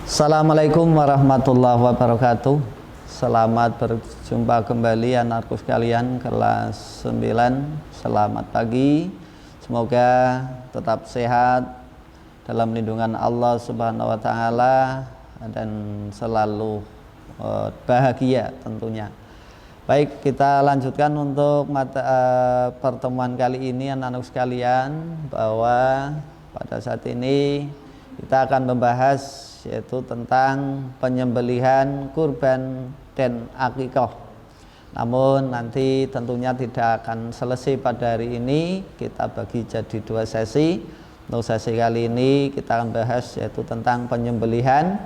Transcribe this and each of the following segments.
Assalamualaikum warahmatullahi wabarakatuh. Selamat berjumpa kembali anakku sekalian kelas 9. Selamat pagi. Semoga tetap sehat dalam lindungan Allah Subhanahu wa taala dan selalu bahagia tentunya. Baik, kita lanjutkan untuk pertemuan kali ini anak-anak sekalian, bahwa pada saat ini kita akan membahas yaitu tentang penyembelihan kurban dan akikah. Namun nanti tentunya tidak akan selesai pada hari ini, kita bagi jadi 2 sesi. Untuk sesi kali ini kita akan bahas yaitu tentang penyembelihan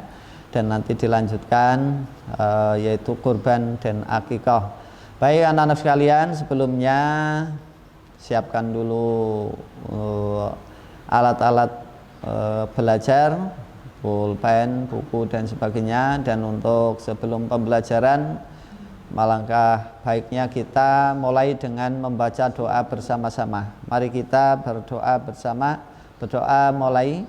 dan nanti dilanjutkan yaitu kurban dan akikah. Baik anak-anak sekalian, sebelumnya siapkan dulu alat-alat belajar, pulpen, buku dan sebagainya. Dan untuk sebelum pembelajaran, alangkah baiknya kita mulai dengan membaca doa bersama-sama. Mari kita berdoa bersama. Berdoa mulai.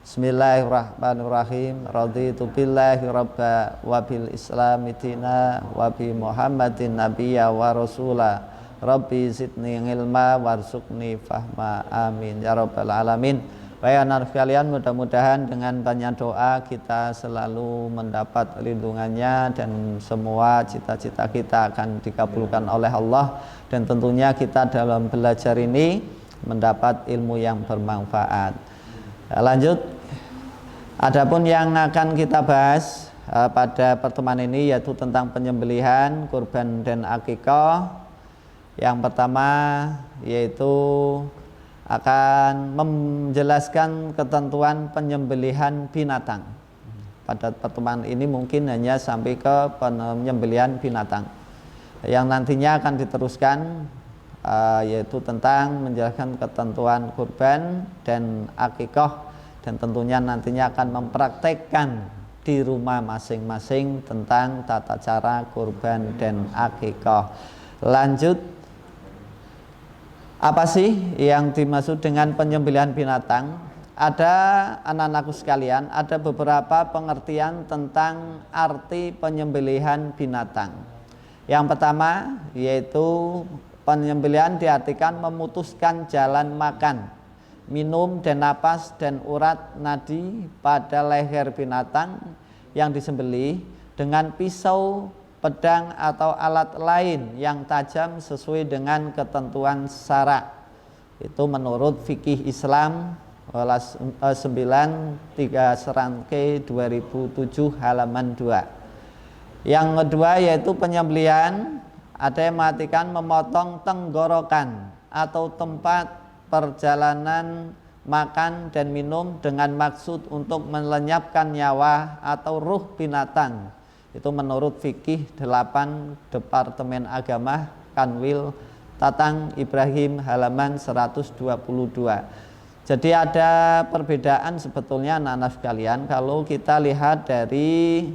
Bismillahirrahmanirrahim. Raditu billahi rabba wa bil islami dina wa bi muhammadin nabiyya wa rasula. Rabbi zidni ilma warzuqni fahma. Amin ya rabbal alamin. Baik anak sekalian, mudah-mudahan dengan banyak doa kita selalu mendapat lindungannya dan semua cita-cita kita akan dikabulkan oleh Allah, dan tentunya kita dalam belajar ini mendapat ilmu yang bermanfaat. Lanjut, adapun yang akan kita bahas pada pertemuan ini yaitu tentang penyembelihan kurban dan akikah. Yang pertama yaitu akan menjelaskan ketentuan penyembelihan binatang. Pada pertemuan ini mungkin hanya sampai ke penyembelihan binatang. Yang nantinya akan diteruskan yaitu tentang menjelaskan ketentuan kurban dan akikah, dan tentunya nantinya akan mempraktekkan di rumah masing-masing tentang tata cara kurban dan akikah. Lanjut, apa sih yang dimaksud dengan penyembelihan binatang? Ada anak-anakku sekalian, ada beberapa pengertian tentang arti penyembelihan binatang. Yang pertama yaitu penyembelihan diartikan memutuskan jalan makan, minum dan napas dan urat nadi pada leher binatang yang disembelih dengan pisau, pedang atau alat lain yang tajam sesuai dengan ketentuan syara. Itu menurut fikih Islam 9 3 serangkai 2007 halaman 2. Yang kedua yaitu penyembelihan, ada yang mengartikan memotong tenggorokan atau tempat perjalanan makan dan minum dengan maksud untuk melenyapkan nyawa atau ruh binatang. Itu menurut fikih 8 Departemen Agama Kanwil Tatang Ibrahim halaman 122. Jadi ada perbedaan sebetulnya anak-anak sekalian. Kalau kita lihat dari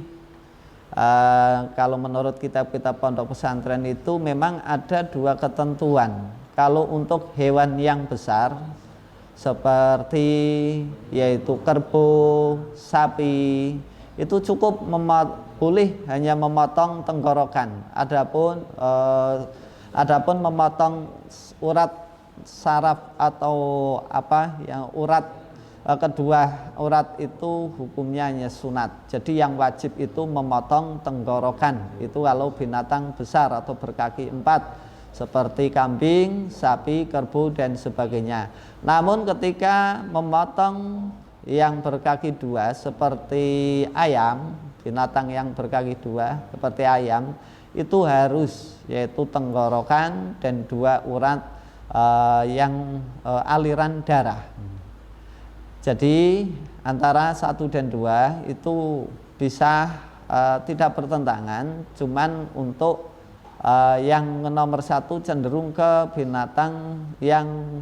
kalau menurut kitab-kitab pondok pesantren itu memang ada 2 ketentuan. Kalau untuk hewan yang besar seperti yaitu kerbau, sapi, itu cukup boleh hanya memotong tenggorokan. Adapun memotong urat saraf atau urat kedua urat itu hukumnya hanya sunat. Jadi yang wajib itu memotong tenggorokan. Itu kalau binatang besar atau berkaki 4 seperti kambing, sapi, kerbau dan sebagainya. Namun ketika memotong yang berkaki 2 seperti ayam, binatang yang berkaki 2 seperti ayam, itu harus yaitu tenggorokan dan 2 urat yang aliran darah. Jadi antara 1 dan 2 itu bisa tidak bertentangan, cuman untuk yang nomor 1 cenderung ke binatang yang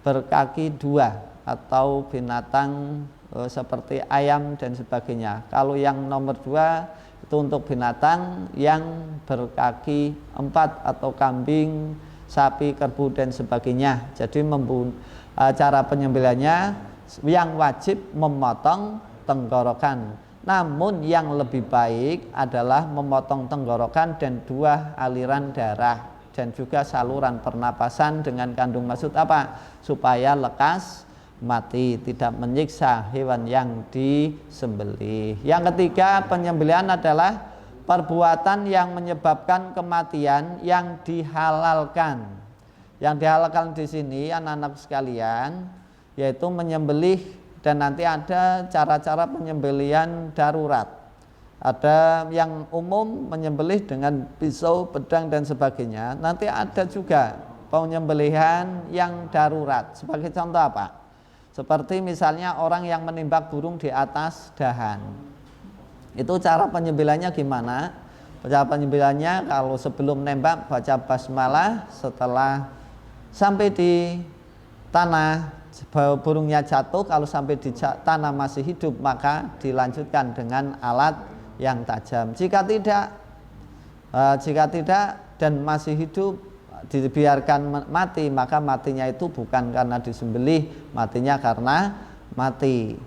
berkaki 2 atau binatang seperti ayam dan sebagainya. Kalau yang nomor 2 itu untuk binatang yang berkaki 4 atau kambing, sapi, kerbau dan sebagainya. Jadi cara penyembelihannya yang wajib memotong tenggorokan. namun yang lebih baik adalah memotong tenggorokan dan 2 aliran darah dan juga saluran pernapasan dengan kandung maksud apa? Supaya lekas mati, tidak menyiksa hewan yang disembelih. Yang ketiga, penyembelihan adalah perbuatan yang menyebabkan kematian yang dihalalkan. Yang dihalalkan di sini anak-anak sekalian yaitu menyembelih, dan nanti ada cara-cara penyembelihan darurat. Ada yang umum menyembelih dengan pisau, pedang dan sebagainya. Nanti ada juga penyembelihan yang darurat. Sebagai contoh apa? Seperti misalnya orang yang menimbak burung di atas dahan. Itu cara penyembelihannya gimana? Cara penyembelihannya kalau sebelum nembak baca basmalah, setelah sampai di tanah burungnya jatuh, kalau sampai di tanah masih hidup maka dilanjutkan dengan alat yang tajam. Jika tidak dan masih hidup dibiarkan mati, maka matinya itu bukan karena disembelih, matinya karena mati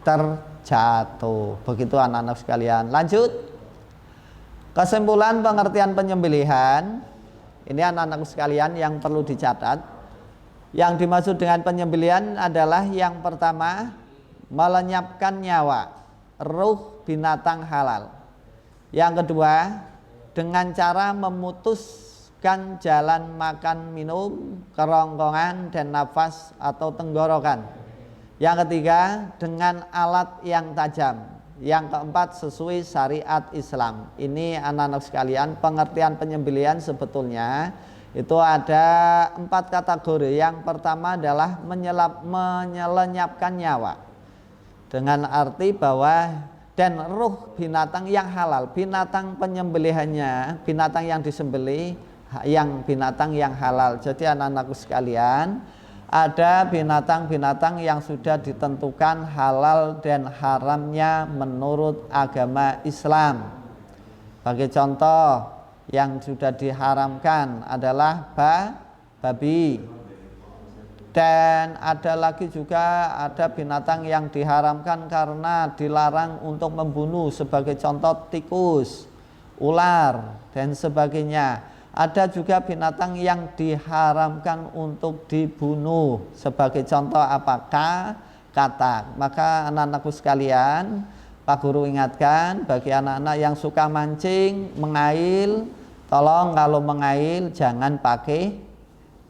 terjatuh. Begitu anak-anak sekalian. Lanjut. Kesimpulan pengertian penyembelihan ini anak-anak sekalian yang perlu dicatat. Yang dimaksud dengan penyembelihan adalah yang pertama, melenyapkan nyawa, ruh binatang halal. Yang kedua, dengan cara memutuskan jalan makan minum, kerongkongan dan nafas atau tenggorokan. Yang ketiga, dengan alat yang tajam. Yang keempat, sesuai syariat Islam. Ini anak-anak sekalian, pengertian penyembelihan sebetulnya itu ada 4 kategori. Yang pertama adalah menyelenyapkan nyawa, dengan arti bahwa dan ruh binatang yang halal. Binatang penyembelihannya, binatang yang disembelih, yang binatang yang halal. Jadi anak-anakku sekalian, ada binatang-binatang yang sudah ditentukan halal dan haramnya menurut agama Islam. Bagi contoh, yang sudah diharamkan adalah babi, dan ada lagi juga ada binatang yang diharamkan karena dilarang untuk membunuh, sebagai contoh tikus, ular dan sebagainya. Ada juga binatang yang diharamkan untuk dibunuh, sebagai contoh apakah? Katak. Maka anak-anakku sekalian, Pak Guru ingatkan bagi anak-anak yang suka mancing, mengail, tolong kalau mengail jangan pakai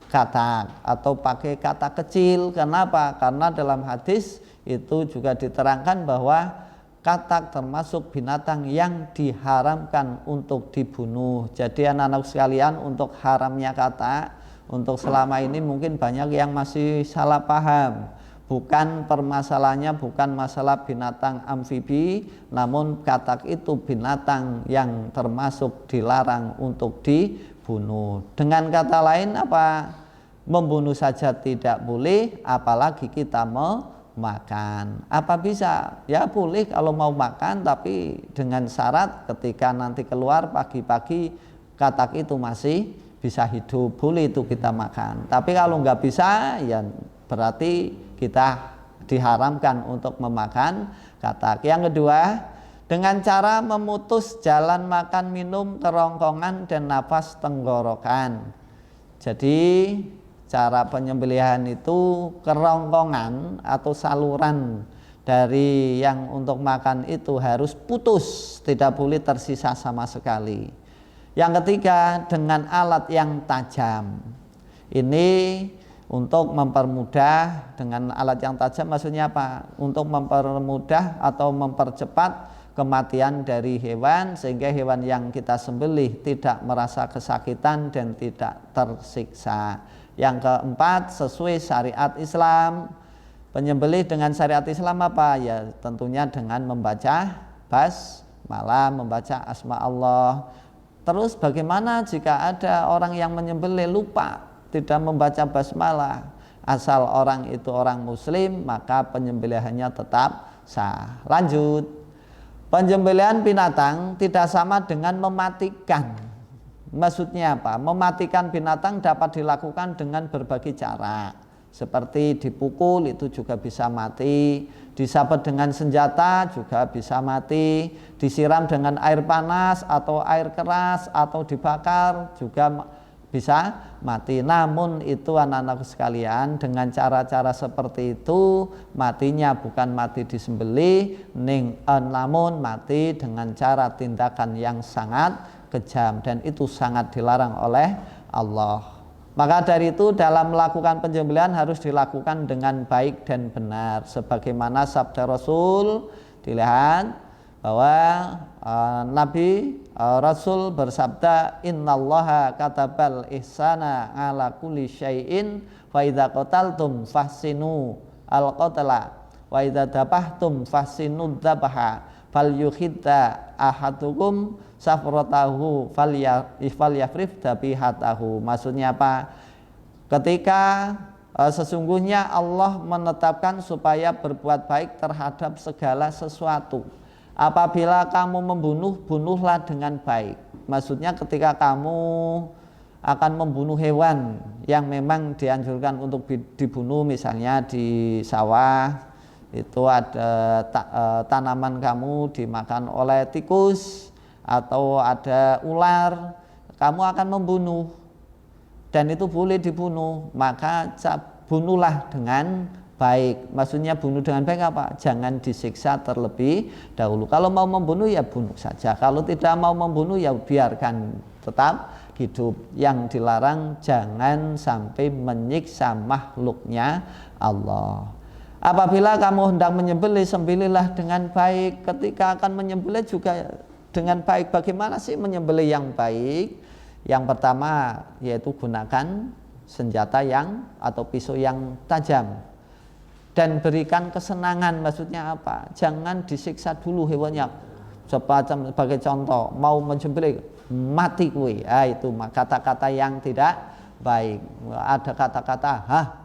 katak atau pakai katak kecil. Kenapa? Karena dalam hadis itu juga diterangkan bahwa katak termasuk binatang yang diharamkan untuk dibunuh. Jadi anak-anak sekalian, untuk haramnya katak, untuk selama ini mungkin banyak yang masih salah paham. Bukan permasalahannya bukan masalah binatang amfibi, namun katak itu binatang yang termasuk dilarang untuk dibunuh. Dengan kata lain apa? Membunuh saja tidak boleh, apalagi kita makan. Apa bisa? Ya boleh kalau mau makan, tapi dengan syarat ketika nanti keluar pagi-pagi katak itu masih bisa hidup, boleh itu kita makan. Tapi kalau nggak bisa, ya berarti kita diharamkan untuk memakan katak. Yang kedua, dengan cara memutus jalan makan minum, kerongkongan dan nafas tenggorokan. Jadi cara penyembelihan itu kerongkongan atau saluran dari yang untuk makan itu harus putus, tidak boleh tersisa sama sekali. Yang ketiga, dengan alat yang tajam. Ini untuk mempermudah, dengan alat yang tajam maksudnya apa? Untuk mempermudah atau mempercepat kematian dari hewan, sehingga hewan yang kita sembelih tidak merasa kesakitan dan tidak tersiksa. Yang keempat, sesuai syariat Islam. Penyembelih dengan syariat Islam apa? Ya tentunya dengan membaca basmalah, membaca asma Allah. Terus bagaimana jika ada orang yang menyembelih lupa, tidak membaca basmalah? Asal orang itu orang muslim, maka penyembelihannya tetap sah. Lanjut. Penyembelihan binatang tidak sama dengan mematikan. Maksudnya apa? Mematikan binatang dapat dilakukan dengan berbagai cara. seperti dipukul itu juga bisa mati, disabet dengan senjata juga bisa mati, disiram dengan air panas atau air keras atau dibakar juga bisa mati. Namun itu anak-anakku sekalian, dengan cara-cara seperti itu matinya bukan mati disembelih, namun mati dengan cara tindakan yang sangat kejam, dan itu sangat dilarang oleh Allah. Maka dari itu dalam melakukan penyembelihan harus dilakukan dengan baik dan benar, sebagaimana sabda Rasul. Dilihat bahwa Nabi Rasul bersabda, innallaha katabal ihsana ala kulli syai'in fa idza qataltum fahsinu al qatla wa idza dabahtum fahsinu dzabaha falyukhidda ahadukum safratahu falyafrif dabihatahu. Maksudnya apa? Ketika sesungguhnya Allah menetapkan supaya berbuat baik terhadap segala sesuatu. Apabila kamu membunuh, bunuhlah dengan baik. Maksudnya ketika kamu akan membunuh hewan yang memang dianjurkan untuk dibunuh, misalnya di sawah itu ada tanaman kamu dimakan oleh tikus atau ada ular, kamu akan membunuh dan itu boleh dibunuh, maka bunuhlah dengan baik. Maksudnya bunuh dengan baik apa? Jangan disiksa terlebih dahulu. Kalau mau membunuh ya bunuh saja, kalau tidak mau membunuh ya biarkan tetap hidup. Yang dilarang jangan sampai menyiksa makhluknya Allah. Apabila kamu hendak menyembelih, sembelihlah dengan baik. Ketika akan menyembelih juga dengan baik. Bagaimana sih menyembelih yang baik? Yang pertama yaitu gunakan senjata yang atau pisau yang tajam dan berikan kesenangan. Maksudnya apa? Jangan disiksa dulu hewannya. Sebagai contoh, mau menyembelih mati kue, itu kata-kata yang tidak baik. Ada kata-kata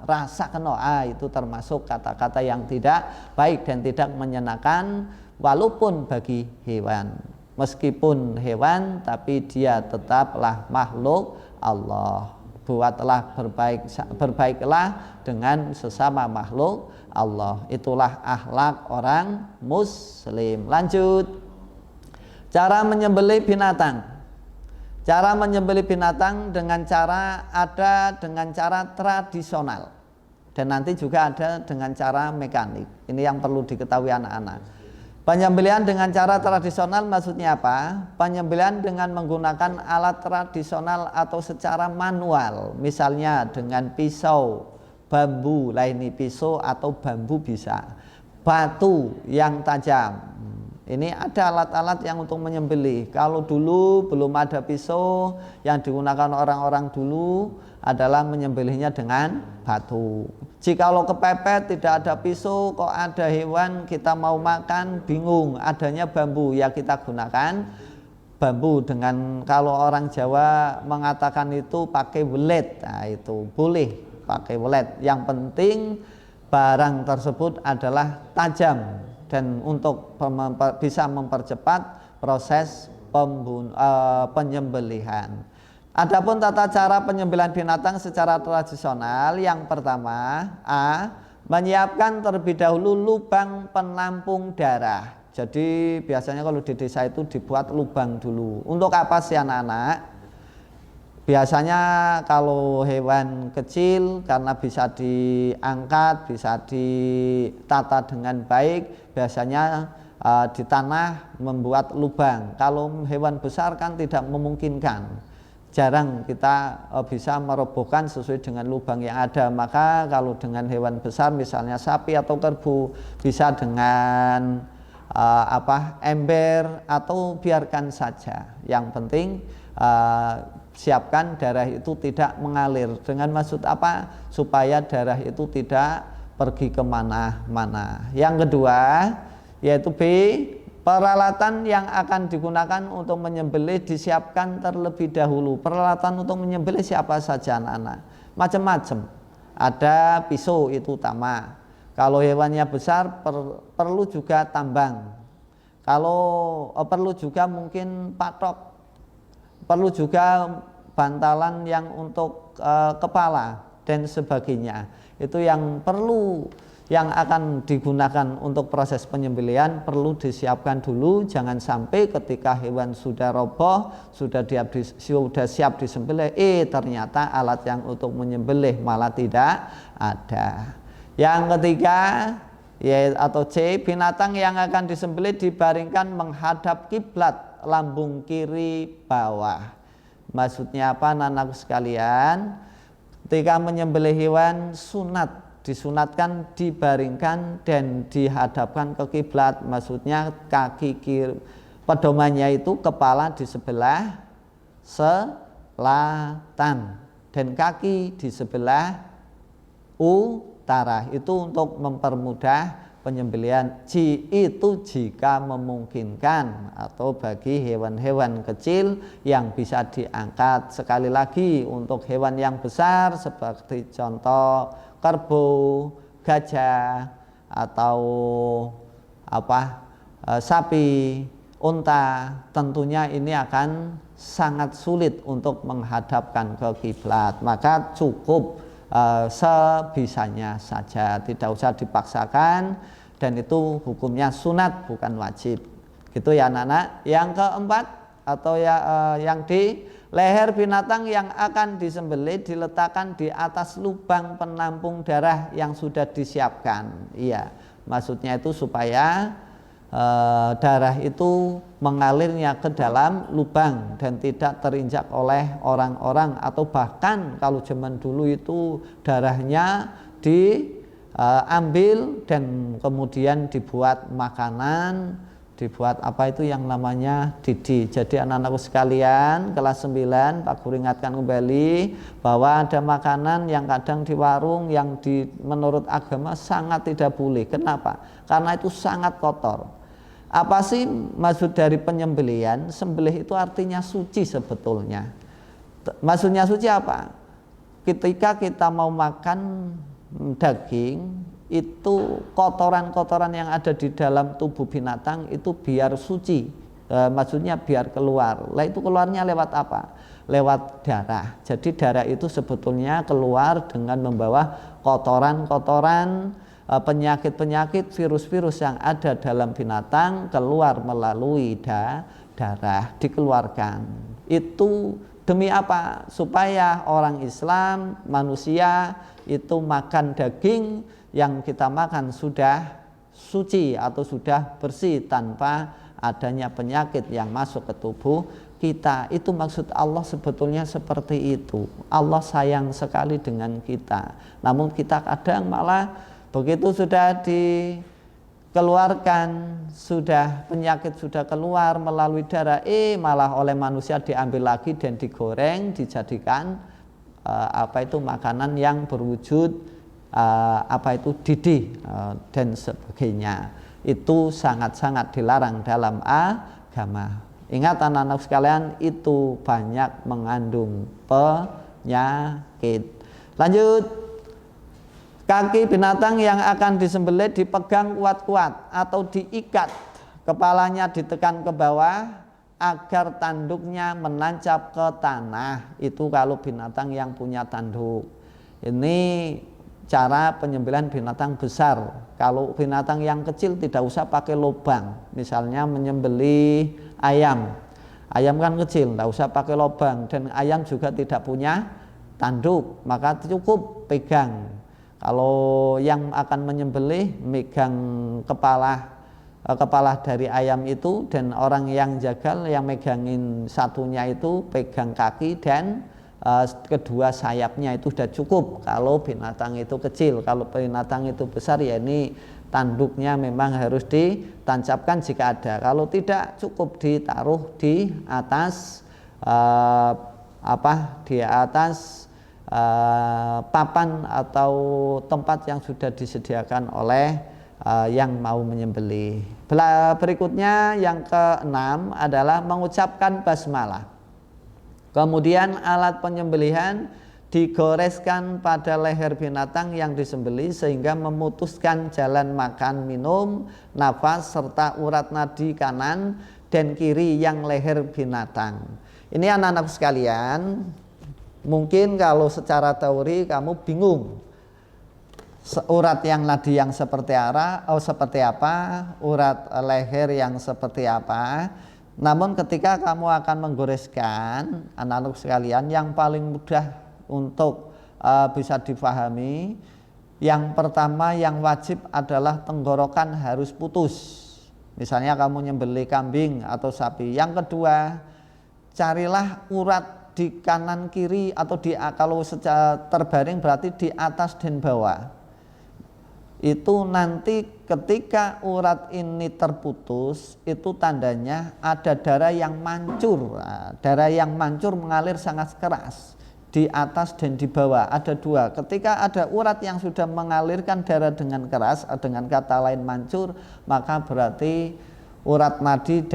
rasa kena, itu termasuk kata-kata yang tidak baik dan tidak menyenangkan walaupun bagi hewan. Meskipun hewan tapi dia tetaplah makhluk Allah. Buatlah berbaiklah dengan sesama makhluk Allah. Itulah akhlak orang muslim. Lanjut. Cara menyembelih binatang. Cara menyembelih binatang dengan cara tradisional dan nanti juga ada dengan cara mekanik. Ini yang perlu diketahui anak-anak. Penyembelihan dengan cara tradisional maksudnya apa? Penyembelihan dengan menggunakan alat tradisional atau secara manual, misalnya dengan pisau, bambu, ini pisau atau bambu bisa, batu yang tajam. Ini ada alat-alat yang untuk menyembelih. Kalau dulu belum ada pisau, yang digunakan orang-orang dulu adalah menyembelihnya dengan batu. Jikalau kepepet tidak ada pisau, kok ada hewan kita mau makan bingung, adanya bambu, ya kita gunakan bambu. Dengan kalau orang Jawa mengatakan itu pakai welet, itu boleh pakai welet. Yang penting barang tersebut adalah tajam dan untuk bisa mempercepat proses penyembelihan. Adapun tata cara penyembelihan binatang secara tradisional, yang pertama menyiapkan terlebih dahulu lubang penampung darah. Jadi biasanya kalau di desa itu dibuat lubang dulu. Untuk apa sih anak-anak? Biasanya kalau hewan kecil karena bisa diangkat, bisa ditata dengan baik, biasanya di tanah membuat lubang. Kalau hewan besar kan tidak memungkinkan. Jarang kita bisa merobohkan sesuai dengan lubang yang ada. Maka kalau dengan hewan besar misalnya sapi atau kerbau bisa dengan ember atau biarkan saja. Yang penting siapkan darah itu tidak mengalir. Dengan maksud apa? Supaya darah itu tidak pergi kemana-mana. Yang kedua yaitu B, peralatan yang akan digunakan untuk menyembelih disiapkan terlebih dahulu. Peralatan untuk menyembelih siapa saja anak-anak? Macam-macam. Ada pisau, itu utama. Kalau hewannya besar perlu juga tambang. Kalau perlu juga mungkin patok. Perlu juga bantalan yang untuk kepala dan sebagainya. itu yang akan digunakan untuk proses penyembelihan perlu disiapkan dulu. Jangan sampai ketika hewan sudah roboh, sudah siap disembelih, ternyata alat yang untuk menyembelih malah tidak ada. Yang ketiga atau C, binatang yang akan disembelih dibaringkan menghadap kiblat, lambung kiri bawah. Maksudnya apa, anak-anakku sekalian? Ketika menyembelih hewan disunatkan dibaringkan dan dihadapkan ke kiblat. Maksudnya kaki kiri, pedomannya itu kepala di sebelah selatan dan kaki di sebelah utara. Itu untuk mempermudah penyembelihan. Itu jika memungkinkan, atau bagi hewan-hewan kecil yang bisa diangkat. Sekali lagi, untuk hewan yang besar seperti contoh kerbau, gajah, atau sapi, unta, tentunya ini akan sangat sulit untuk menghadapkan ke kiblat. Maka cukup sebisanya saja, tidak usah dipaksakan, dan itu hukumnya sunat bukan wajib. Gitu ya anak-anak. Yang keempat, atau yang di leher binatang yang akan disembelih diletakkan di atas lubang penampung darah yang sudah disiapkan. Iya, maksudnya itu supaya darah itu mengalirnya ke dalam lubang dan tidak terinjak oleh orang-orang, atau bahkan kalau zaman dulu itu darahnya diambil dan kemudian dibuat makanan, dibuat itu yang namanya didi. Jadi anak-anakku sekalian, kelas 9 Pak Guru ingatkan kembali bahwa ada makanan yang kadang di warung yang menurut agama sangat tidak boleh. Kenapa? Karena itu sangat kotor. Apa sih maksud dari penyembelihan? Sembelih itu artinya suci sebetulnya. Maksudnya suci apa? Ketika kita mau makan daging, itu kotoran-kotoran yang ada di dalam tubuh binatang itu biar suci, maksudnya biar keluar. Lah itu keluarnya lewat apa? Lewat darah. Jadi darah itu sebetulnya keluar dengan membawa kotoran-kotoran, penyakit-penyakit, virus-virus yang ada dalam binatang keluar melalui darah, dikeluarkan. Itu demi apa? Supaya orang Islam, manusia itu makan daging yang kita makan sudah suci atau sudah bersih tanpa adanya penyakit yang masuk ke tubuh kita. Itu maksud Allah sebetulnya seperti itu. Allah sayang sekali dengan kita. Namun kita kadang malah begitu sudah dikeluarkan, sudah penyakit sudah keluar melalui darah, malah oleh manusia diambil lagi dan digoreng, dijadikan makanan yang berwujud didih dan sebagainya. Itu sangat-sangat dilarang dalam agama. Ingat anak-anak sekalian, itu banyak mengandung penyakit. Lanjut. Kaki binatang yang akan disembelih dipegang kuat-kuat atau diikat, kepalanya ditekan ke bawah agar tanduknya menancap ke tanah. Itu kalau binatang yang punya tanduk. Ini cara penyembelihan binatang besar. Kalau binatang yang kecil tidak usah pakai lubang. Misalnya menyembelih ayam. Ayam kan kecil, tidak usah pakai lubang, dan ayam juga tidak punya tanduk, maka cukup pegang. Kalau yang akan menyembelih megang kepala dari ayam itu, dan orang yang jagal yang megangin satunya itu pegang kaki dan kedua sayapnya, itu sudah cukup kalau binatang itu kecil. Kalau binatang itu besar, ya ini tanduknya memang harus ditancapkan jika ada. Kalau tidak, cukup ditaruh di atas papan atau tempat yang sudah disediakan oleh yang mau menyembelih. Berikutnya yang keenam adalah mengucapkan basmalah. Kemudian alat penyembelihan digoreskan pada leher binatang yang disembelih sehingga memutuskan jalan makan, minum, nafas, serta urat nadi kanan dan kiri yang leher binatang. Ini anak-anak sekalian, mungkin kalau secara teori kamu bingung. urat yang nadi yang seperti apa, urat leher yang seperti apa. Namun ketika kamu akan menggoreskan, anak-anak sekalian, yang paling mudah untuk bisa difahami, yang pertama yang wajib adalah tenggorokan harus putus. Misalnya kamu nyembelih kambing atau sapi. Yang kedua, carilah urat di kanan kiri atau kalau secara terbaring berarti di atas dan bawah. Itu nanti ketika urat ini terputus, itu tandanya ada darah yang mancur. Nah, darah yang mancur mengalir sangat keras di atas dan di bawah, ada dua. Ketika ada urat yang sudah mengalirkan darah dengan keras, dengan kata lain mancur, maka berarti urat nadi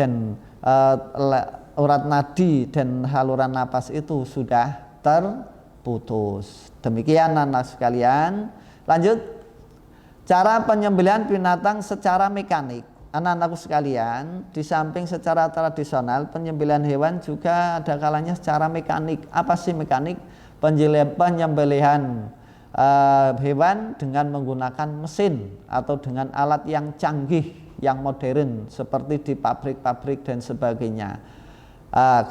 dan saluran napas itu sudah terputus. Demikian anak sekalian. Lanjut, cara penyembelihan binatang secara mekanik. Anak-anakku sekalian, di samping secara tradisional, penyembelihan hewan juga ada kalanya secara mekanik. Apa sih mekanik? Penyembelihan hewan dengan menggunakan mesin atau dengan alat yang canggih, yang modern, seperti di pabrik-pabrik dan sebagainya.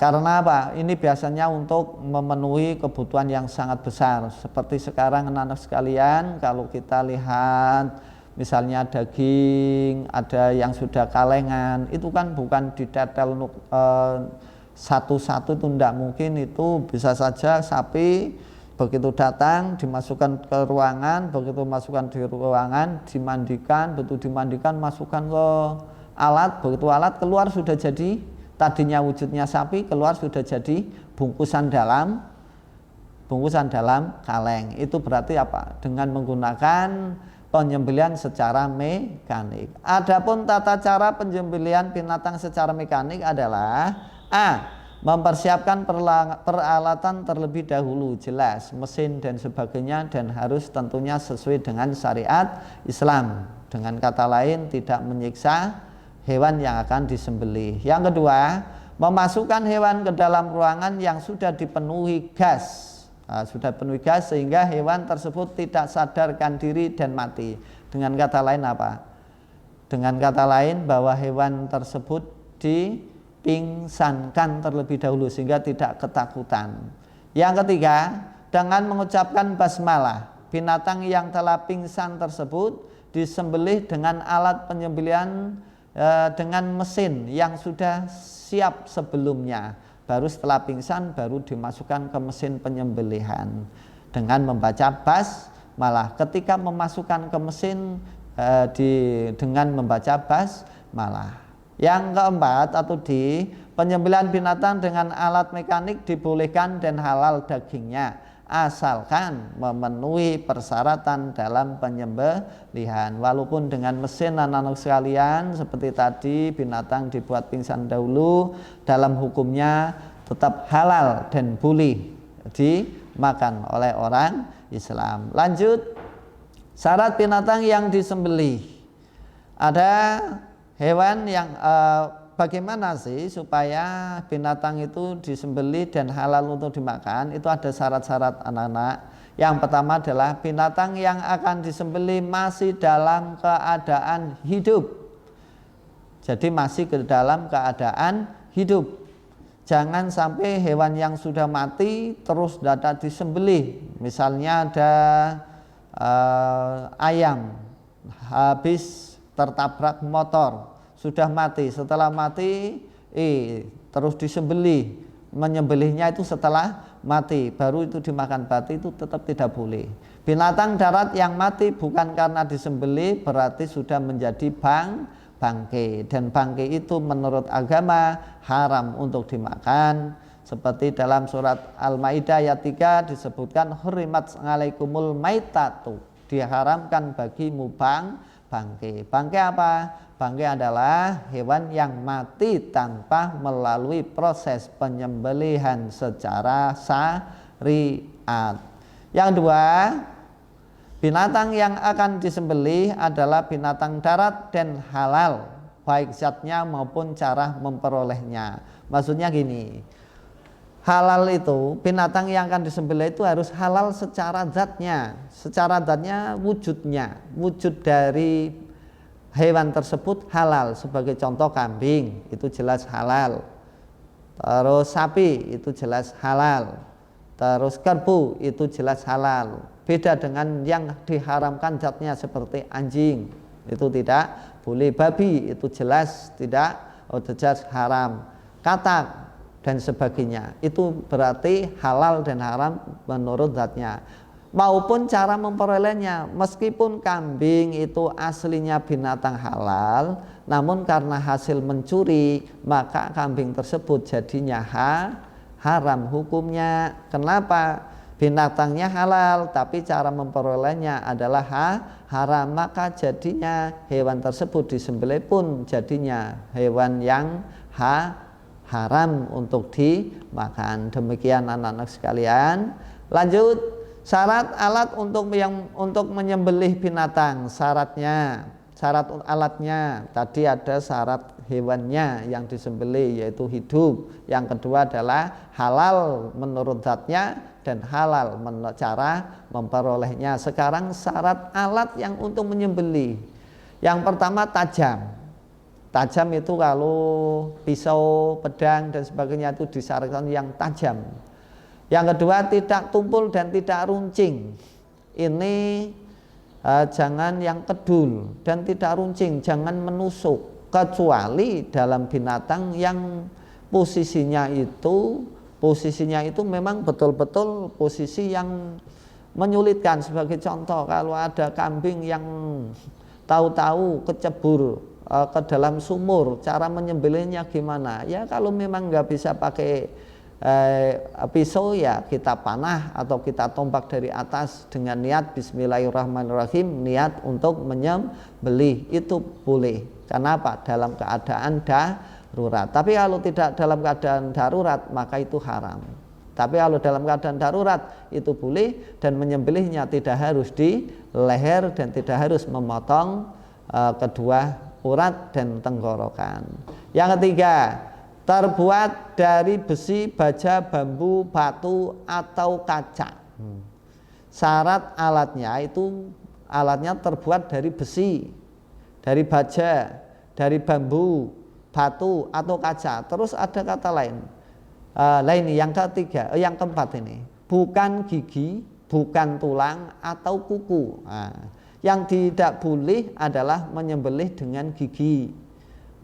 Karena apa? Ini biasanya untuk memenuhi kebutuhan yang sangat besar. Seperti sekarang anak-anak sekalian, kalau kita lihat misalnya daging, ada yang sudah kalengan, itu kan bukan didetail satu-satu, itu tidak mungkin. Itu bisa saja sapi begitu datang dimasukkan ke ruangan, begitu masukkan di ruangan dimandikan, begitu dimandikan masukkan ke alat, begitu alat keluar sudah jadi, tadinya wujudnya sapi keluar sudah jadi bungkusan dalam kaleng. Itu berarti apa? Dengan menggunakan penyembelihan secara mekanik. Adapun tata cara penyembelihan binatang secara mekanik adalah mempersiapkan peralatan terlebih dahulu, jelas mesin dan sebagainya, dan harus tentunya sesuai dengan syariat Islam. Dengan kata lain, tidak menyiksa hewan yang akan disembelih. Yang kedua, memasukkan hewan ke dalam ruangan yang sudah dipenuhi gas. Sudah penuh gas sehingga hewan tersebut tidak sadarkan diri dan mati. Dengan kata lain apa? Dengan kata lain bahwa hewan tersebut dipingsankan terlebih dahulu sehingga tidak ketakutan. Yang ketiga, dengan mengucapkan basmalah, binatang yang telah pingsan tersebut disembelih dengan alat penyembelihan dengan mesin yang sudah siap sebelumnya. Baru setelah pingsan baru dimasukkan ke mesin penyembelihan dengan membaca basmalah. Ketika memasukkan ke mesin dengan membaca basmalah. Yang keempat atau penyembelihan binatang dengan alat mekanik dibolehkan dan halal dagingnya, asalkan memenuhi persyaratan dalam penyembelihan. Walaupun dengan mesin, anak-anak sekalian, seperti tadi binatang dibuat pingsan dahulu, dalam hukumnya tetap halal dan boleh dimakan oleh orang Islam. Lanjut, syarat binatang yang disembelih. Ada hewan yang bagaimana sih supaya binatang itu disembelih dan halal untuk dimakan? Itu ada syarat-syarat anak-anak. Yang pertama adalah binatang yang akan disembelih masih dalam keadaan hidup. Jadi masih ke dalam keadaan hidup. Jangan sampai hewan yang sudah mati terus dapat disembelih. Misalnya ada ayam habis tertabrak motor, sudah mati, setelah mati terus disembelih. Menyembelihnya itu setelah mati, baru itu dimakan, berarti itu tetap tidak boleh. Binatang darat yang mati bukan karena disembelih berarti sudah menjadi bangkai, dan bangkai itu menurut agama haram untuk dimakan. Seperti dalam surat Al-Maidah ayat 3 disebutkan hurrimat alaikumul maitatu, diharamkan bagimu bangkai. Bangkai apa? Bangkai adalah hewan yang mati tanpa melalui proses penyembelihan secara syariat. Yang dua, binatang yang akan disembelih adalah binatang darat dan halal, baik zatnya maupun cara memperolehnya. Maksudnya gini, halal itu, binatang yang akan disembelih itu harus halal secara zatnya, wujud dari hewan tersebut halal. Sebagai contoh kambing itu jelas halal, terus sapi itu jelas halal, terus kerbau itu jelas halal. Beda dengan yang diharamkan zatnya seperti anjing, itu tidak boleh. Babi itu jelas tidak, jelas haram. Katak dan sebagainya itu berarti halal dan haram menurut zatnya. Maupun cara memperolehnya, meskipun kambing itu aslinya binatang halal, namun karena hasil mencuri maka kambing tersebut jadinya haram hukumnya. Kenapa? Binatangnya halal tapi cara memperolehnya adalah haram, maka jadinya hewan tersebut disembelih pun jadinya hewan yang haram untuk dimakan. Demikian anak-anak sekalian. Lanjut, syarat alat untuk menyembelih binatang. Syarat alatnya tadi ada syarat hewannya yang disembelih yaitu hidup. Yang kedua adalah halal menurut zatnya dan halal menurut cara memperolehnya. Sekarang syarat alat yang untuk menyembelih. Yang pertama tajam. Tajam itu kalau pisau, pedang dan sebagainya itu disyaratkan yang tajam. Yang kedua tidak tumpul dan tidak runcing. Ini jangan yang kedul dan tidak runcing, jangan menusuk, kecuali dalam binatang yang posisinya itu memang betul-betul posisi yang menyulitkan. Sebagai contoh, kalau ada kambing yang tahu-tahu kecebur ke dalam sumur, cara menyembelihnya gimana? Ya kalau memang nggak bisa pakai pisau, ya kita panah atau kita tombak dari atas dengan niat bismillahirrahmanirrahim, niat untuk menyembelih, itu boleh. Kenapa? Dalam keadaan darurat. Tapi kalau tidak dalam keadaan darurat maka itu haram. Tapi kalau dalam keadaan darurat itu boleh, dan menyembelihnya tidak harus di leher dan tidak harus memotong kedua urat dan tenggorokan. Yang ketiga, terbuat dari besi, baja, bambu, batu atau kaca. Syarat alatnya terbuat dari besi, dari baja, dari bambu, batu atau kaca. Terus ada kata lain. Yang ketiga, yang keempat ini, bukan gigi, bukan tulang atau kuku. Yang tidak boleh adalah menyembelih dengan gigi,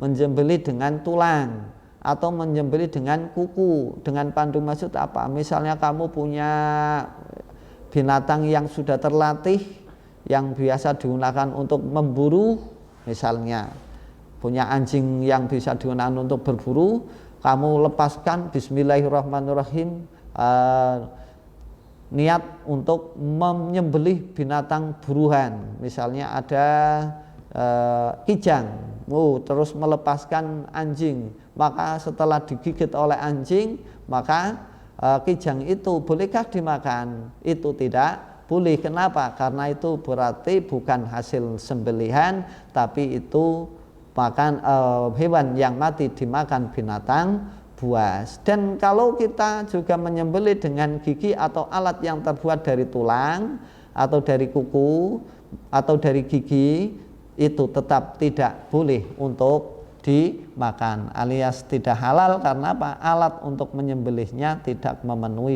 menyembelih dengan tulang, atau menyembelih dengan kuku. Dengan pandu maksud apa? Misalnya kamu punya binatang yang sudah terlatih, yang biasa digunakan untuk memburu, misalnya punya anjing yang bisa digunakan untuk berburu, kamu lepaskan bismillahirrahmanirrahim, niat untuk menyembelih binatang buruan. Misalnya ada kijang, terus melepaskan anjing, maka setelah digigit oleh anjing maka kijang itu bolehkah dimakan? Itu tidak boleh. Kenapa? Karena itu berarti bukan hasil sembelihan, tapi itu makan hewan yang mati dimakan binatang buas. Dan kalau kita juga menyembelih dengan gigi atau alat yang terbuat dari tulang atau dari kuku atau dari gigi, itu tetap tidak boleh untuk dimakan, alias tidak halal. Karena apa? Alat untuk menyembelihnya tidak memenuhi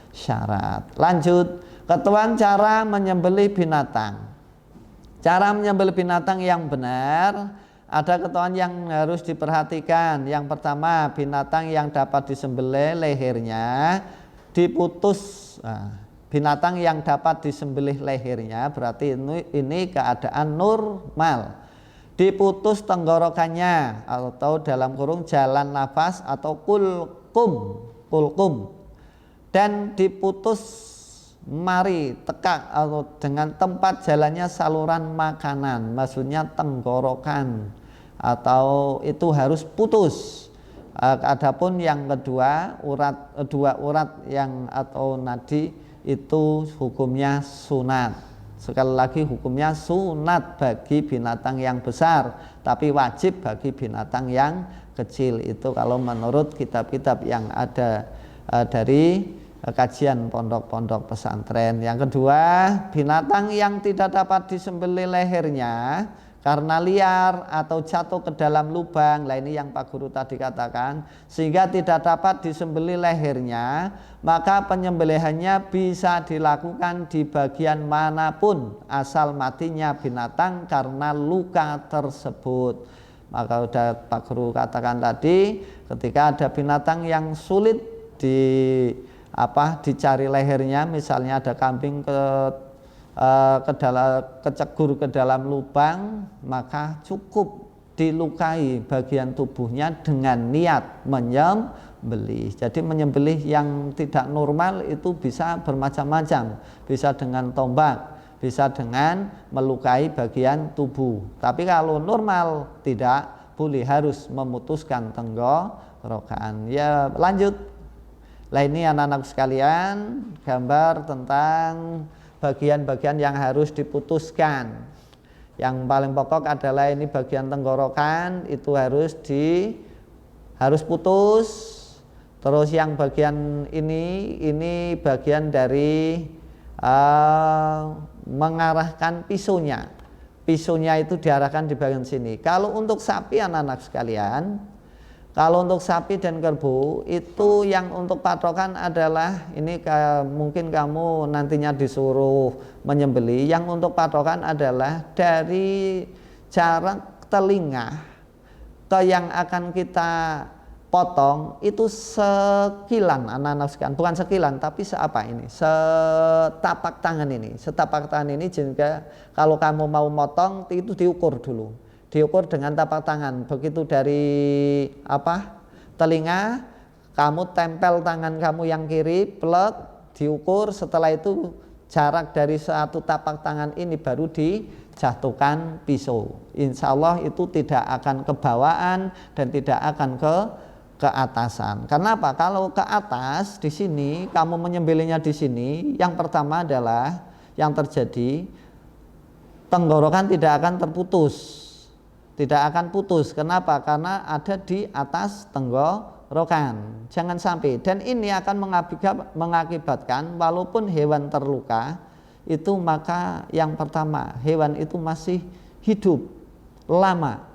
syarat. Lanjut, ketentuan cara menyembelih binatang. Cara menyembelih binatang yang benar, ada ketentuan yang harus diperhatikan. Yang pertama, binatang yang dapat disembelih lehernya diputus. Binatang yang dapat disembelih lehernya berarti ini keadaan normal. Diputus tenggorokannya atau dalam kurung jalan nafas atau kulkum, dan diputus mari tekak atau dengan tempat jalannya saluran makanan, maksudnya tenggorokan, atau itu harus putus. Adapun yang kedua, dua urat yang atau nadi itu hukumnya sunat. Sekali lagi, hukumnya sunat bagi binatang yang besar, tapi wajib bagi binatang yang kecil. Itu kalau menurut kitab-kitab yang ada dari kajian pondok-pondok pesantren. Yang kedua, binatang yang tidak dapat disembelih lehernya karena liar atau jatuh ke dalam lubang. Lah ini yang Pak Guru tadi katakan, sehingga tidak dapat disembelih lehernya, maka penyembelihannya bisa dilakukan di bagian manapun asal matinya binatang karena luka tersebut. Maka sudah Pak Guru katakan tadi, ketika ada binatang yang sulit dicari lehernya, misalnya ada kambing kecegur ke dalam lubang, maka cukup dilukai bagian tubuhnya dengan niat menyembelih. Jadi menyembelih yang tidak normal itu bisa bermacam-macam, bisa dengan tombak, bisa dengan melukai bagian tubuh. Tapi kalau normal tidak boleh, harus memutuskan tenggorokan. Ya, lanjut. Lah ini anak-anak sekalian, gambar tentang bagian-bagian yang harus diputuskan. Yang paling pokok adalah ini bagian tenggorokan itu harus putus. Terus yang bagian ini bagian dari mengarahkan pisaunya. Pisaunya itu diarahkan di bagian sini. Kalau untuk sapi anak-anak sekalian, kalau untuk sapi dan kerbau itu yang untuk patokan adalah ini, mungkin kamu nantinya disuruh menyembelih, yang untuk patokan adalah dari jarak telinga ke yang akan kita potong itu sekilan anak-anak sekalian, bukan sekilan tapi setapak tangan ini. Setapak tangan ini juga kalau kamu mau motong itu diukur dulu. Diukur dengan tapak tangan. Begitu dari telinga, kamu tempel tangan kamu yang kiri, plek, diukur. Setelah itu jarak dari satu tapak tangan ini baru dijatuhkan pisau. Insya Allah itu tidak akan kebawaan dan tidak akan ke atasan. Karena apa? Kalau ke atas di sini, kamu menyembelihnya di sini, yang pertama adalah yang terjadi tenggorokan tidak akan terputus. Tidak akan putus. Kenapa? Karena ada di atas tenggorokan. Jangan sampai. Dan ini akan mengakibatkan walaupun hewan terluka itu, maka yang pertama hewan itu masih hidup lama.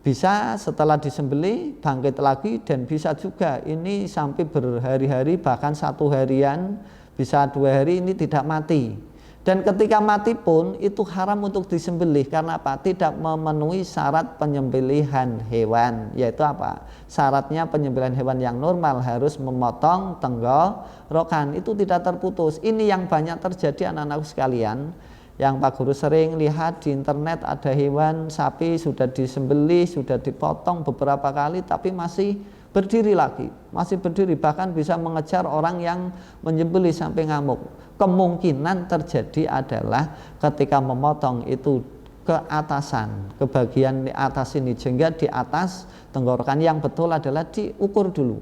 Bisa setelah disembelih bangkit lagi, dan bisa juga ini sampai berhari-hari, bahkan 1 harian, bisa 2 hari ini tidak mati. Dan ketika mati pun itu haram untuk disembelih. Karena apa? Tidak memenuhi syarat penyembelihan hewan. Yaitu apa? Syaratnya penyembelihan hewan yang normal harus memotong tenggorokan, itu tidak terputus. Ini yang banyak terjadi anak-anak sekalian, yang Pak Guru sering lihat di internet, ada hewan sapi sudah disembelih, sudah dipotong beberapa kali tapi masih berdiri lagi, masih berdiri, bahkan bisa mengejar orang yang menyembelih sampai ngamuk. Kemungkinan terjadi adalah ketika memotong itu ke atasan, ke bagian di atas ini, sehingga di atas tenggorokan. Yang betul adalah diukur dulu,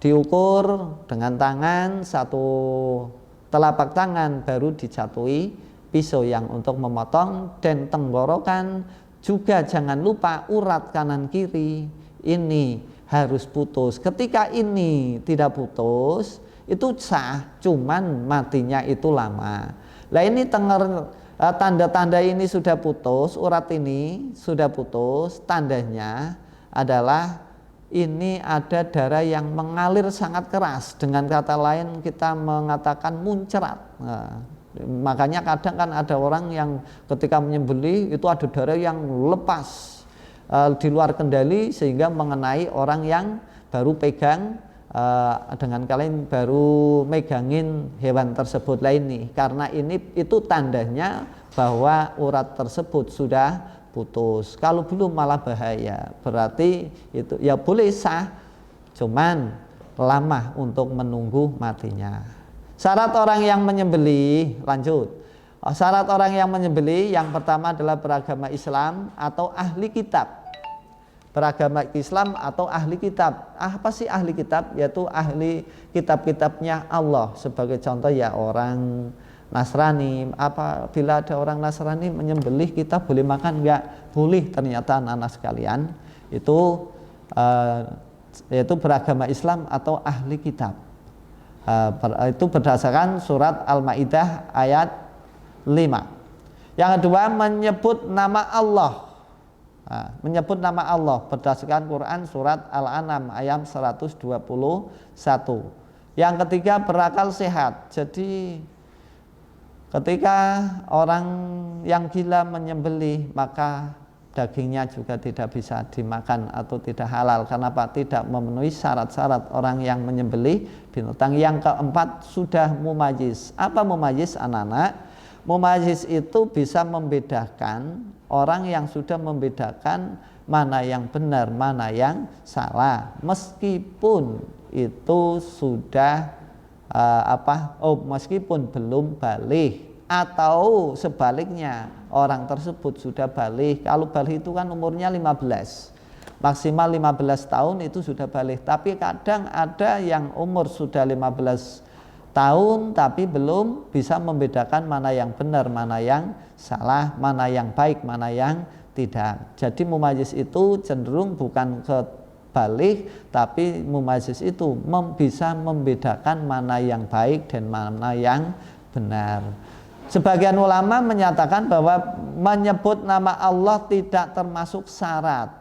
diukur dengan tangan, 1 telapak tangan, baru dijatuhi pisau yang untuk memotong. Dan tenggorokan juga jangan lupa urat kanan kiri ini harus putus. Ketika ini tidak putus itu sah, cuman matinya itu lama. Lah ini tanda-tanda ini sudah putus, urat ini sudah putus, tandanya adalah ini ada darah yang mengalir sangat keras. Dengan kata lain kita mengatakan muncrat. Nah, makanya kadang kan ada orang yang ketika menyembelih itu ada darah yang lepas di luar kendali, sehingga mengenai orang yang baru pegang, dengan kalian baru megangin hewan tersebut. Lah ini karena itu tandanya bahwa urat tersebut sudah putus. Kalau belum malah bahaya. Berarti itu ya boleh sah, cuman lama untuk menunggu matinya. Syarat orang yang menyembelih, lanjut. Syarat orang yang menyembelih yang pertama adalah beragama Islam atau ahli kitab. Beragama Islam atau ahli kitab. Apa sih ahli kitab? Yaitu ahli kitab-kitabnya Allah. Sebagai contoh ya orang Nasrani. Apabila ada orang Nasrani menyembelih, kita boleh makan? Enggak boleh ternyata anak-anak sekalian. Itu yaitu beragama Islam atau ahli kitab. Itu berdasarkan surat Al-Maidah ayat 5. Yang kedua, menyebut nama Allah. Menyebut nama Allah berdasarkan Quran surat Al-An'am ayat 121. Yang ketiga, berakal sehat. Jadi ketika orang yang gila menyembelih, maka dagingnya juga tidak bisa dimakan atau tidak halal. Kenapa? Tidak memenuhi syarat-syarat orang yang menyembelih binatang. Yang keempat, sudah mumayyiz. Apa mumayyiz, anak-anak? Mumayyiz itu bisa membedakan, orang yang sudah membedakan mana yang benar, mana yang salah, meskipun itu sudah meskipun belum baligh, atau sebaliknya orang tersebut sudah baligh. Kalau baligh itu kan umurnya 15, maksimal 15 tahun itu sudah baligh. Tapi kadang ada yang umur sudah 15 tahun tapi belum bisa membedakan mana yang benar, mana yang salah, mana yang baik, mana yang tidak. Jadi mumayyiz itu cenderung bukan ke baligh, tapi mumayyiz itu bisa membedakan mana yang baik dan mana yang benar. Sebagian ulama menyatakan bahwa menyebut nama Allah tidak termasuk syarat.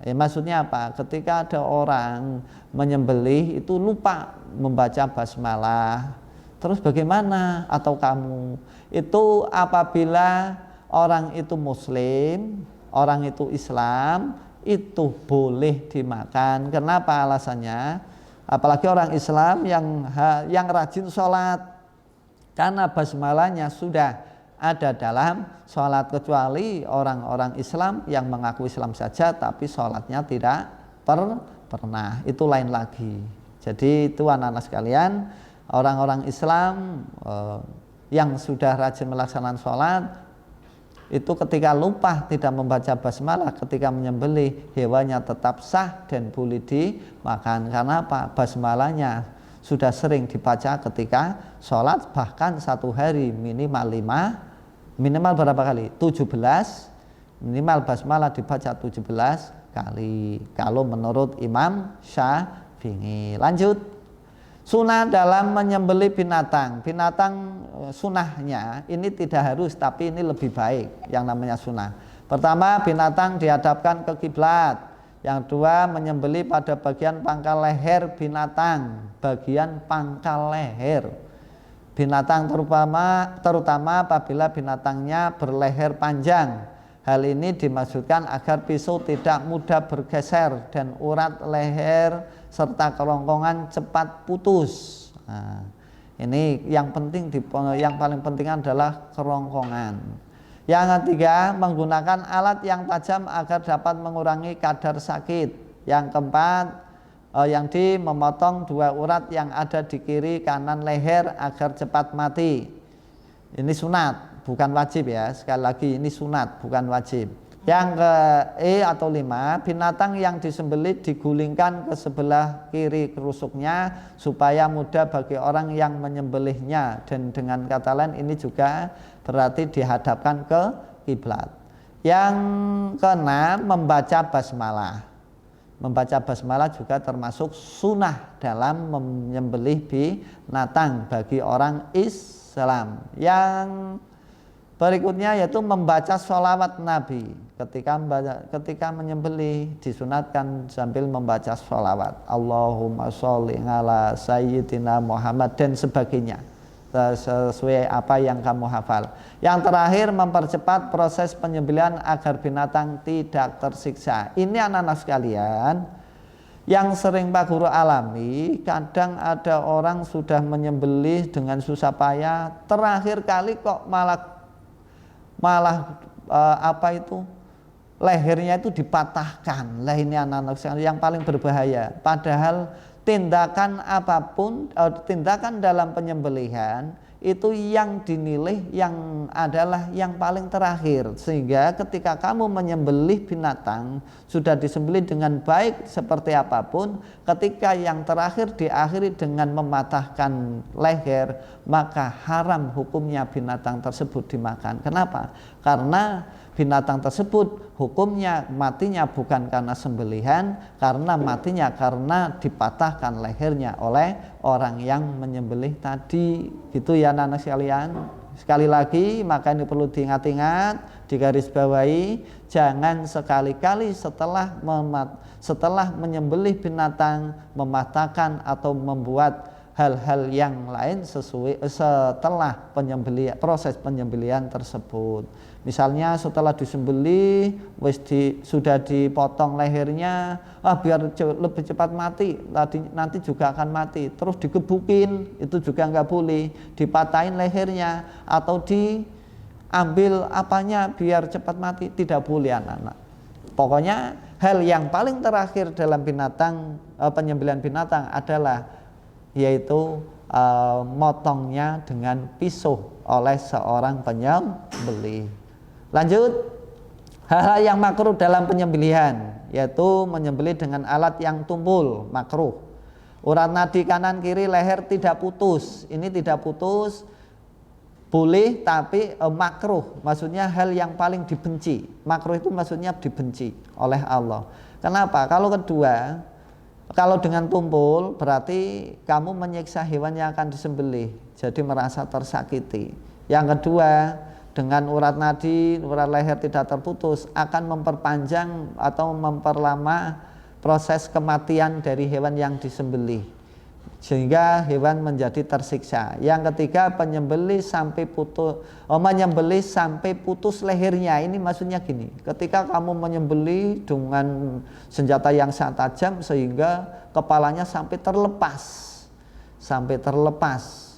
Maksudnya apa? Ketika ada orang menyembelih itu lupa membaca basmalah, terus bagaimana? Atau kamu itu apabila orang itu muslim, orang itu Islam, itu boleh dimakan. Kenapa alasannya? Apalagi orang Islam yang rajin sholat, karena basmalahnya sudah ada dalam sholat, kecuali orang-orang Islam yang mengaku Islam saja tapi sholatnya tidak pernah, itu lain lagi. Jadi itu anak-anak sekalian, orang-orang Islam yang sudah rajin melaksanakan sholat, itu ketika lupa tidak membaca basmalah ketika menyembelih, hewannya tetap sah dan boleh dimakan. Karena apa? Basmalahnya sudah sering dibaca ketika sholat, bahkan satu hari minimal berapa kali? 17. Minimal basmalah dibaca 17 kali kalau menurut Imam Syafi'i. Lanjut, sunnah dalam menyembelih binatang. Binatang sunnahnya ini tidak harus, tapi ini lebih baik yang namanya sunnah. Pertama, binatang dihadapkan ke kiblat. Yang kedua, menyembelih pada bagian pangkal leher binatang, bagian pangkal leher binatang, terutama apabila binatangnya berleher panjang. Hal ini dimaksudkan agar pisau tidak mudah bergeser dan urat leher serta kerongkongan cepat putus. Nah, ini yang paling penting adalah kerongkongan. Yang ketiga, menggunakan alat yang tajam agar dapat mengurangi kadar sakit. Yang keempat, memotong dua urat yang ada di kiri kanan leher agar cepat mati. Ini sunat, bukan wajib ya. Sekali lagi, ini sunat, bukan wajib. Yang ke 5, binatang yang disembelih digulingkan ke sebelah kiri kerusuknya supaya mudah bagi orang yang menyembelihnya. Dan dengan kata lain ini juga berarti dihadapkan ke kiblat. Yang ke-6, membaca basmalah. Membaca basmalah juga termasuk sunnah dalam menyembelih binatang bagi orang Islam. Yang berikutnya yaitu membaca sholawat Nabi. Ketika menyembelih disunatkan sambil membaca sholawat, Allahumma sholli ala sayyidina Muhammad dan sebagainya, sesuai apa yang kamu hafal. Yang terakhir, mempercepat proses penyembelihan agar binatang tidak tersiksa. Ini anak-anak sekalian yang sering Pak Guru alami, kadang ada orang sudah menyembelih dengan susah payah, terakhir kali kok malah lehernya itu dipatahkan. Lah ini anak-anak sekalian yang paling berbahaya. Padahal tindakan apapun, tindakan dalam penyembelihan itu yang dinilai yang adalah yang paling terakhir. Sehingga ketika kamu menyembelih binatang, sudah disembelih dengan baik seperti apapun, ketika yang terakhir diakhiri dengan mematahkan leher, maka haram hukumnya binatang tersebut dimakan. Kenapa? Karena binatang tersebut hukumnya matinya bukan karena sembelihan, karena matinya karena dipatahkan lehernya oleh orang yang menyembelih tadi. Gitu ya anak-anak sekalian. Sekali lagi, maka ini perlu diingat-ingat, digarisbawahi, jangan sekali-kali setelah menyembelih binatang mematahkan atau membuat hal-hal yang lain setelah proses penyembelihan tersebut. Misalnya setelah disembelih sudah dipotong lehernya, biar lebih cepat mati, nanti juga akan mati, terus digebukin, itu juga nggak boleh. Dipatahin lehernya atau diambil apanya biar cepat mati, tidak boleh anak-anak. Pokoknya hal yang paling terakhir dalam penyembelihan binatang adalah yaitu motongnya dengan pisau oleh seorang penyembelih. Lanjut, hal-hal yang makruh dalam penyembelihan yaitu menyembelih dengan alat yang tumpul, makruh. Urat nadi kanan kiri leher tidak putus, ini tidak putus, boleh tapi makruh, maksudnya hal yang paling dibenci. Makruh itu maksudnya dibenci oleh Allah. Kenapa? Kalau dengan tumpul berarti kamu menyiksa hewan yang akan disembelih, jadi merasa tersakiti. Yang kedua, dengan urat nadi, urat leher tidak terputus akan memperpanjang atau memperlama proses kematian dari hewan yang disembelih, sehingga hewan menjadi tersiksa. Yang ketiga, menyembelih sampai putus lehernya. Ini maksudnya gini, ketika kamu menyembelih dengan senjata yang sangat tajam sehingga kepalanya sampai terlepas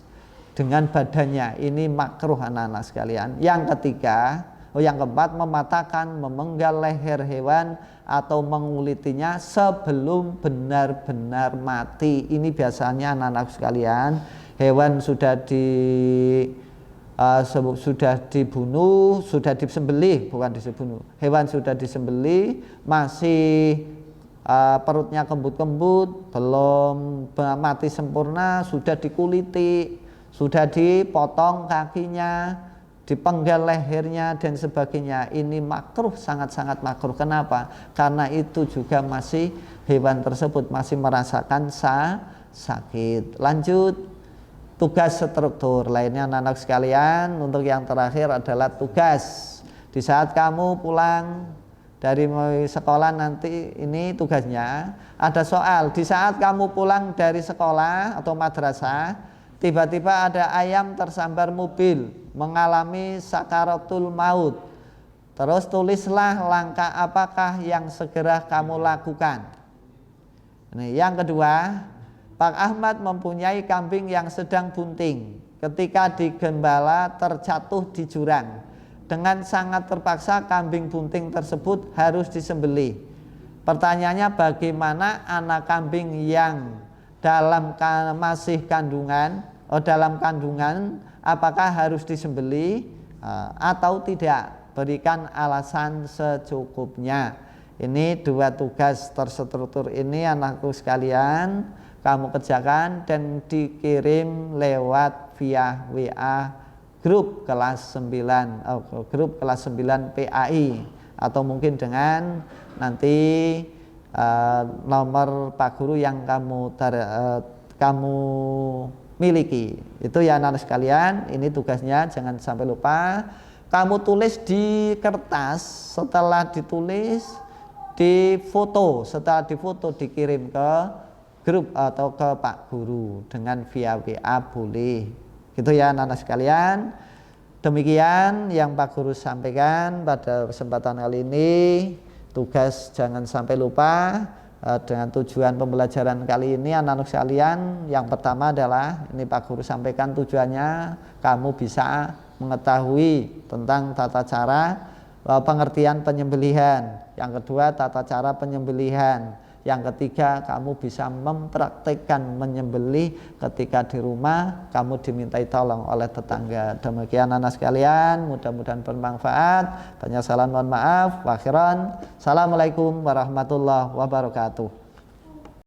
dengan badannya, ini makruh anak-anak sekalian. Yang keempat, mematahkan, memenggal leher hewan atau mengulitinya sebelum benar-benar mati. Ini biasanya anak-anak sekalian, hewan sudah disembelih, hewan sudah disembelih, masih perutnya kembut-kembut, belum mati sempurna, sudah dikuliti, sudah dipotong kakinya, dipenggal lehernya dan sebagainya. Ini makruh, sangat-sangat makruh. Kenapa? Karena itu juga masih hewan tersebut masih merasakan sakit. Lanjut, tugas struktur lainnya anak-anak sekalian. Untuk yang terakhir adalah tugas. Di saat kamu pulang dari sekolah nanti, ini tugasnya ada soal. Di saat kamu pulang dari sekolah atau madrasah, tiba-tiba ada ayam tersambar mobil, mengalami sakaratul maut. Terus tulislah langkah apakah yang segera kamu lakukan. Yang kedua, Pak Ahmad mempunyai kambing yang sedang bunting. Ketika digembala terjatuh di jurang. Dengan sangat terpaksa kambing bunting tersebut harus disembelih. Pertanyaannya, bagaimana anak kambing yang dalam kandungan apakah harus disembelih atau tidak? Berikan alasan secukupnya. Ini dua tugas terstruktur ini anakku sekalian, kamu kerjakan dan dikirim lewat via WA grup kelas 9 PAI, atau mungkin dengan nanti nomor Pak Guru yang kamu miliki. Itu ya anak sekalian, ini tugasnya, jangan sampai lupa. Kamu tulis di kertas, setelah ditulis setelah difoto dikirim ke grup atau ke Pak Guru dengan via WA boleh. Gitu ya anak-anak sekalian. Demikian yang Pak Guru sampaikan pada kesempatan kali ini. Tugas jangan sampai lupa. Dengan tujuan pembelajaran kali ini anak-anak sekalian, yang pertama adalah ini Pak Guru sampaikan tujuannya kamu bisa mengetahui tentang tata cara pengertian penyembelihan. Yang kedua, tata cara penyembelihan. Yang ketiga, kamu bisa mempraktikkan menyembelih ketika di rumah kamu dimintai tolong oleh tetangga. Demikian anak sekalian, mudah-mudahan bermanfaat. Banyak salam, mohon maaf. Wa akhiran. Assalamualaikum warahmatullahi wabarakatuh.